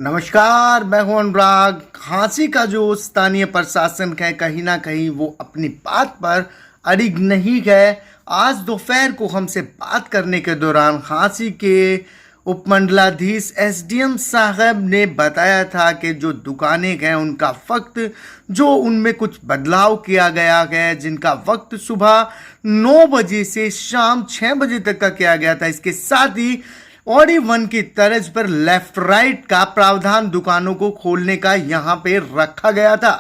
नमस्कार, मैं हूं अनुराग। झांसी का जो स्थानीय प्रशासन है, कहीं ना कहीं वो अपनी बात पर अड़िग नहीं है। आज दोपहर को हमसे बात करने के दौरान झांसी के उपमंडलाधीश एसडीएम साहब ने बताया था कि जो दुकानें हैं उनका वक्त जो उनमें कुछ बदलाव किया गया है, जिनका वक्त सुबह 9 बजे से शाम 6 बजे तक का किया गया था। इसके साथ ही ऑडी 1 की तर्ज पर लेफ्ट राइट का प्रावधान दुकानों को खोलने का यहां पे रखा गया था।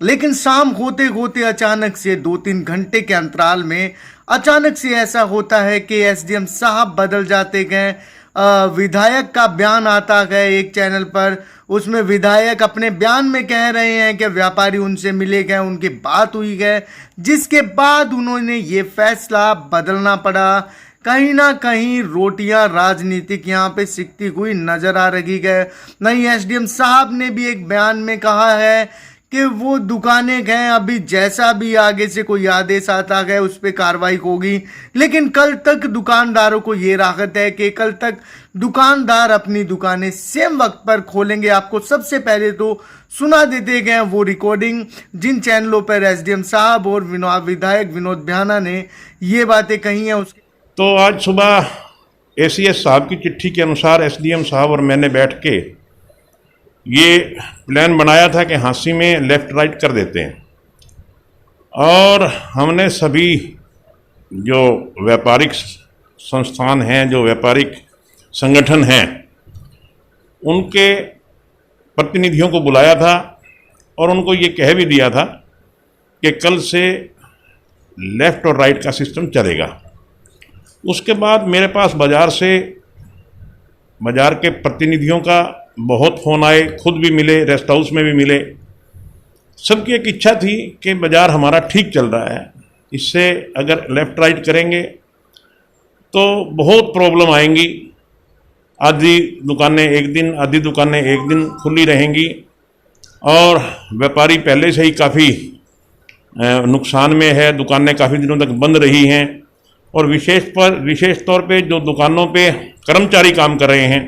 लेकिन शाम होते होते अचानक से 2-3 घंटे के अंतराल में अचानक से ऐसा होता है कि एसडीएम साहब बदल जाते गए। विधायक का बयान आता है एक चैनल पर, उसमें विधायक अपने बयान में कह रहे हैं कि व्यापारी उनसे मिले गए, उनकी बात हुई है, जिसके बाद उन्होंने ये फैसला बदलना पड़ा। कहीं ना कहीं रोटियां राजनीतिक यहाँ पे सिकती हुई नजर आ रही है। नहीं, एसडीएम साहब ने भी एक बयान में कहा है कि वो दुकानें गए, अभी जैसा भी आगे से कोई आदेश आता है उस पर कार्रवाई होगी। लेकिन कल तक दुकानदारों को ये राहत है कि कल तक दुकानदार अपनी दुकानें सेम वक्त पर खोलेंगे। आपको सबसे पहले तो सुना देते गए वो रिकॉर्डिंग जिन चैनलों पर एसडीएम साहब और विधायक विनोद बिहाना ने ये बातें कही हैं। तो आज सुबह एसीएस साहब की चिट्ठी के अनुसार एसडीएम साहब और मैंने बैठ के ये प्लान बनाया था कि झांसी में लेफ़्ट राइट कर देते हैं। और हमने सभी जो व्यापारिक संस्थान हैं, जो व्यापारिक संगठन हैं, उनके प्रतिनिधियों को बुलाया था और उनको ये कह भी दिया था कि कल से लेफ़्ट और राइट का सिस्टम चलेगा। उसके बाद मेरे पास बाज़ार के प्रतिनिधियों का बहुत फ़ोन आए, खुद भी मिले, रेस्ट हाउस में भी मिले। सबकी एक इच्छा थी कि बाज़ार हमारा ठीक चल रहा है, इससे अगर लेफ़्ट राइट करेंगे तो बहुत प्रॉब्लम आएंगी। आधी दुकानें एक दिन, आधी दुकानें एक दिन खुली रहेंगी और व्यापारी पहले से ही काफ़ी नुकसान में है, दुकानें काफ़ी दिनों तक बंद रही हैं। और विशेष तौर पे जो दुकानों पे कर्मचारी काम कर रहे हैं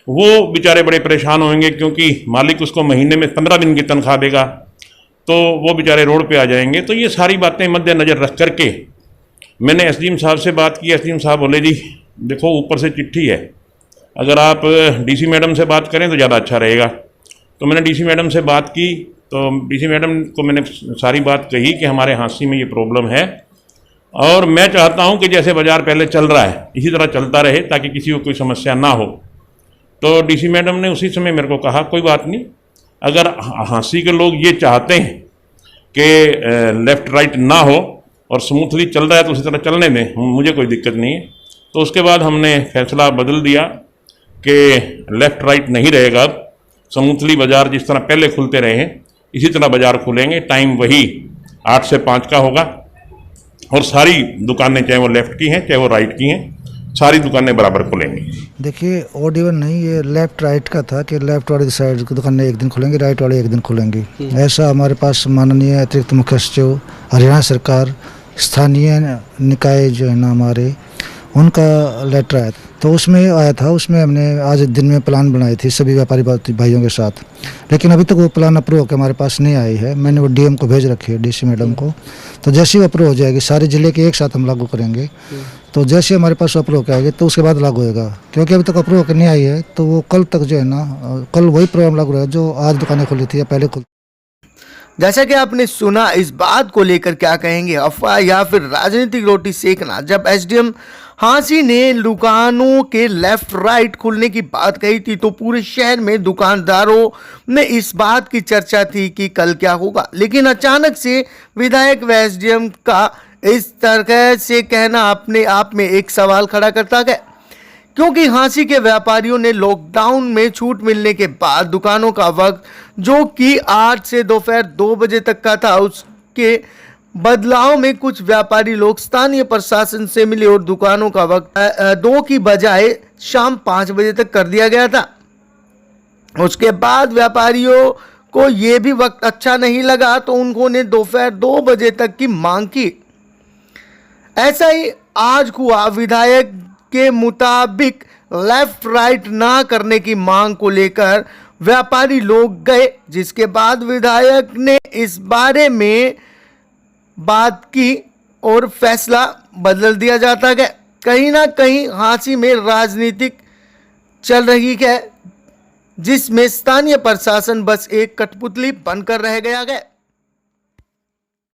वो बेचारे बड़े परेशान होंगे, क्योंकि मालिक उसको महीने में 15 दिन की तनख्वाह देगा तो वो बेचारे रोड पे आ जाएंगे। तो ये सारी बातें मद्देनज़र रख करके मैंने एसडीएम साहब से बात की। एसडीएम साहब बोले जी देखो ऊपर से चिट्ठी है, अगर आप डीसी मैडम से बात करें तो ज़्यादा अच्छा रहेगा। तो मैंने डीसी मैडम से बात की, तो डीसी मैडम को मैंने सारी बात कही कि हमारे झांसी में ये प्रॉब्लम है और मैं चाहता हूं कि जैसे बाज़ार पहले चल रहा है इसी तरह चलता रहे, ताकि किसी को कोई समस्या ना हो। तो डीसी मैडम ने उसी समय मेरे को कहा कोई बात नहीं, अगर झांसी के लोग ये चाहते हैं कि लेफ़्ट राइट ना हो और स्मूथली चल रहा है तो उसी तरह चलने दें, मुझे कोई दिक्कत नहीं है। तो उसके बाद हमने फैसला बदल दिया कि लेफ़्ट राइट नहीं रहेगा, अब स्मूथली बाज़ार जिस तरह पहले खुलते रहे हैं इसी तरह बाज़ार खुलेंगे। टाइम वही 8 से 5 का होगा और सारी दुकानें चाहे वो लेफ़्ट की हैं चाहे वो राइट की हैं, सारी दुकानें बराबर खुलेंगी। देखिए ऑड इवन नहीं, ये लेफ़्ट राइट का था कि लेफ़्ट वाली साइड की दुकानें एक दिन खुलेंगी, राइट वाली एक दिन खुलेंगी। ऐसा हमारे पास माननीय अतिरिक्त मुख्य सचिव हरियाणा सरकार स्थानीय निकाय जो है ना हमारे, उनका लेटर आया तो उसमें आया था। उसमें हमने आज दिन में प्लान बनाई थी सभी व्यापारी भाइयों के साथ, लेकिन अभी तक वो प्लान अप्रूव होकर हमारे पास नहीं आई है। मैंने वो डीएम को भेज रखी है, डीसी मैडम को। तो जैसे ही अप्रूव हो जाएगी सारे जिले के एक साथ हम लागू करेंगे। तो जैसे हमारे पास अप्रूव होकर आएगी तो उसके बाद लागू होगा, क्योंकि अभी तक अप्रूव होकर नहीं आई है। तो वो कल तक जो है ना, कल वही प्रोग्राम लागू रहेगा जो आज दुकानें खुली थी या पहले खुली। जैसा कि आपने सुना, इस बात को लेकर क्या कहेंगे, अफवाह या फिर राजनीतिक रोटी सेकना? जब एसडीएम झांसी ने दुकानों के लेफ्ट राइट खुलने की बात कही थी तो पूरे शहर में दुकानदारों में इस बात की चर्चा थी कि कल क्या होगा। लेकिन अचानक से विधायक व एसडीएम का इस तरह से कहना अपने आप में एक सवाल खड़ा करता है, क्योंकि झांसी के व्यापारियों ने लॉकडाउन में छूट मिलने के बाद दुकानों का वक्त जो कि 8 से दोपहर 2 बजे तक का था, उसके बदलाव में कुछ व्यापारी लोग स्थानीय प्रशासन से मिले और दुकानों का वक्त 2 की बजाय शाम 5 बजे तक कर दिया गया था। उसके बाद व्यापारियों को यह भी वक्त अच्छा नहीं लगा तो उन्होंने दोपहर 2 बजे तक की मांग की। ऐसा ही आज हुआ। विधायक के मुताबिक लेफ्ट राइट ना करने की मांग को लेकर व्यापारी लोग गए, जिसके बाद विधायक ने इस बारे में बात की और फैसला बदल दिया जाता है। कहीं ना कहीं हांसी में राजनीतिक चल रही है, जिसमें स्थानीय प्रशासन बस एक कठपुतली बनकर रह गया है।